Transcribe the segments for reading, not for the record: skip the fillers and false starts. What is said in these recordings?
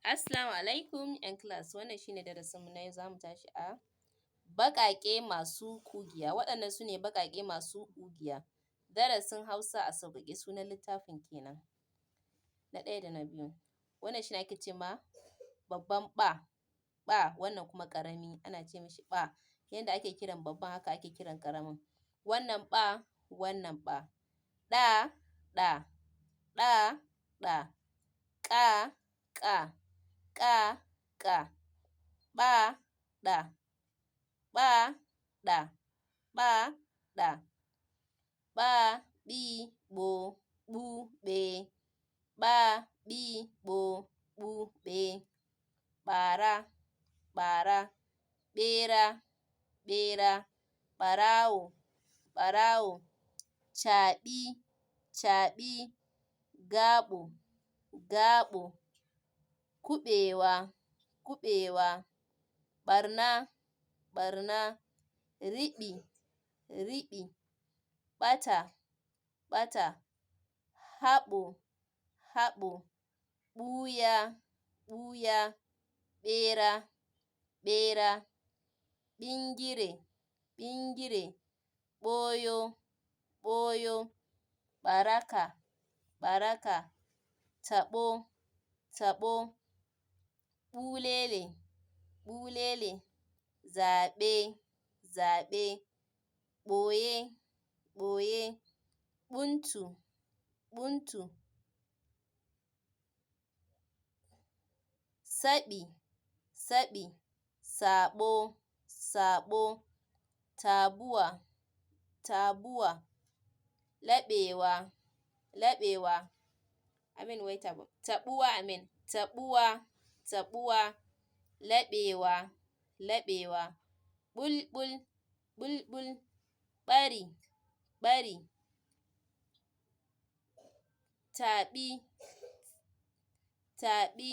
Assalamu alaikum ‘yan class, wannan shi ne darasinmu na yau, za mu tashi a baƙaƙe masu ƙugiya. Waɗannan su ne baƙaƙe masu ƙugiya. Darasin Hausa a sauƙaƙe sunan littafin kenan. Na ɗaya da na biyu, wannan shi ne ake ce ma babban ɓa, wannan kuma ƙarami ana ce mishi ɓa. Yanda ake kiran babban haka ake kiran ƙaramin. Wannan ɓa, wannan ɓa. ɗa, ɗa, ɗa, ɗa, ƙa, ƙa, ƙa, ƙa, ɓa, ɗa, ɓa, ɗa, ɓa, ɗa, ɓa, ɓi, ɓo, ɓu, ɓe, ɓa, ɓi, ɓo, ɓu, ɓe, ɓara, ɓara, ɓera, ɓera, ɓarawo, ɓarawo, caɓi, caɓi, gaɓo, gaɓo, kuɓewa, kuɓewa, ɓarna, ɓarna, riɓi, riɓi, ɓata, ɓata, haɓo, haɓo, ɓuya, ɓuya, ɓera, ɓera, ɓingire, ɓingire, ɓoyo, ɓoyo, ɓaraka, ɓaraka, taɓo, taɓo, ɓulele, ɓulele, zaɓe, zaɓe, ɓoye, ɓoye, ɓuntu, ɓuntu, saɓi, saɓi, saɓo, saɓo, tabuwa, tabuwa, laɓewa, laɓewa, taɓuwa, taɓuwa, laɓewa, laɓewa, ɓulɓul, ɓulɓul, ɓari, ɓari, taɓi, taɓi,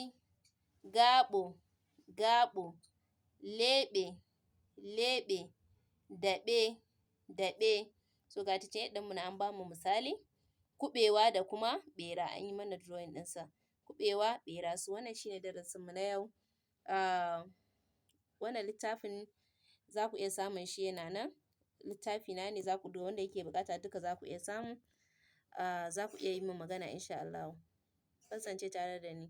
gaɓo, gaɓo, leɓe, leɓe, daɓe, daɓe. So ga teaching aid ɗinmu nan an ba mu misali, kuɓewa da kuma ɓera, an yi mana drawing ɗinsa, kuɓewa, ɓera. So wannan shi ne darasinmu na yau. Wannan littafin za ku iya samun shi yana nan, littafina ne wanda yake buƙata duka za ku iya samu. Za ku iya yi min magana insha Allahu. Ku kasance tare da ni.